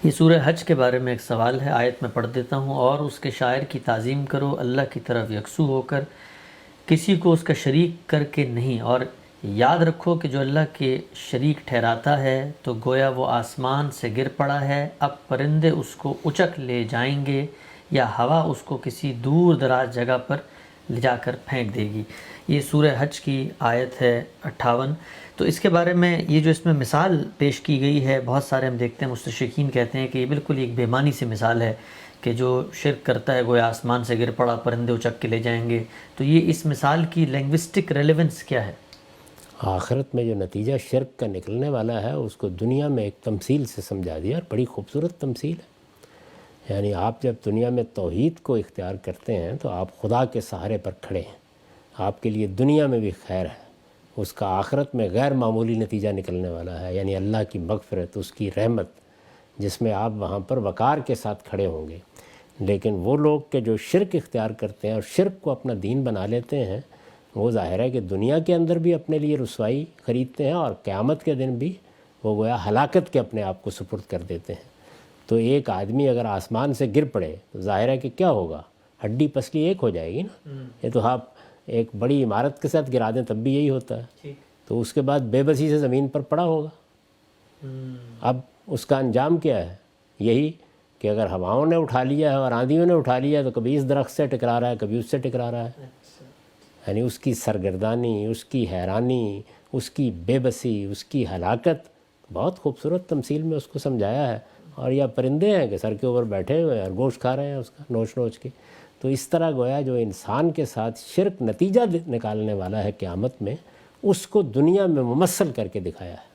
یہ سورہ حج کے بارے میں ایک سوال ہے، آیت میں پڑھ دیتا ہوں۔ اور اس کے شاعر کی تعظیم کرو اللہ کی طرف یکسو ہو کر، کسی کو اس کا شریک کر کے نہیں، اور یاد رکھو کہ جو اللہ کے شریک ٹھہراتا ہے تو گویا وہ آسمان سے گر پڑا ہے، اب پرندے اس کو اچک لے جائیں گے یا ہوا اس کو کسی دور دراز جگہ پر لے جا کر پھینک دے گی۔ یہ سورہ حج کی آیت ہے 58۔ تو اس کے بارے میں یہ جو اس میں مثال پیش کی گئی ہے، بہت سارے ہم دیکھتے ہیں مستشرقین کہتے ہیں کہ یہ بالکل ایک بے معنی سی مثال ہے کہ جو شرک کرتا ہے گویا آسمان سے گر پڑا، پرندے اچک کے لے جائیں گے۔ تو یہ اس مثال کی لینگوسٹک ریلیونس کیا ہے؟ آخرت میں جو نتیجہ شرک کا نکلنے والا ہے اس کو دنیا میں ایک تمثیل سے سمجھا دیا، اور بڑی خوبصورت تمثیل ہے۔ یعنی آپ جب دنیا میں توحید کو اختیار کرتے ہیں تو آپ خدا کے سہارے پر کھڑے ہیں، آپ کے لیے دنیا میں بھی خیر ہے، اس کا آخرت میں غیر معمولی نتیجہ نکلنے والا ہے، یعنی اللہ کی مغفرت، اس کی رحمت، جس میں آپ وہاں پر وقار کے ساتھ کھڑے ہوں گے۔ لیکن وہ لوگ کہ جو شرک اختیار کرتے ہیں اور شرک کو اپنا دین بنا لیتے ہیں، وہ ظاہر ہے کہ دنیا کے اندر بھی اپنے لیے رسوائی خریدتے ہیں، اور قیامت کے دن بھی وہ گویا ہلاکت کے اپنے آپ کو سپرد کر دیتے ہیں۔ تو ایک آدمی اگر آسمان سے گر پڑے تو ظاہر ہے کہ کیا ہوگا، ہڈی پسلی ایک ہو جائے گی نا۔ یہ تو آپ ایک بڑی عمارت کے ساتھ گرا دیں تب بھی یہی ہوتا ہے، تو اس کے بعد بے بسی سے زمین پر پڑا ہوگا۔ اب اس کا انجام کیا ہے؟ یہی کہ اگر ہواؤں نے اٹھا لیا ہے اور آندھیوں نے اٹھا لیا ہے تو کبھی اس درخت سے ٹکرا رہا ہے، کبھی اس سے ٹکرا رہا ہے۔ یعنی اس کی سرگردانی، اس کی حیرانی، اس کی بے بسی، اس کی ہلاکت بہت خوبصورت تمثیل میں اس کو سمجھایا ہے۔ اور یا پرندے ہیں کہ سر کے اوپر بیٹھے ہوئے ہیں اور گوشت کھا رہے ہیں اس کا نوچ نوچ کے۔ تو اس طرح گویا جو انسان کے ساتھ شرک نتیجہ نکالنے والا ہے قیامت میں، اس کو دنیا میں ممثل کر کے دکھایا ہے۔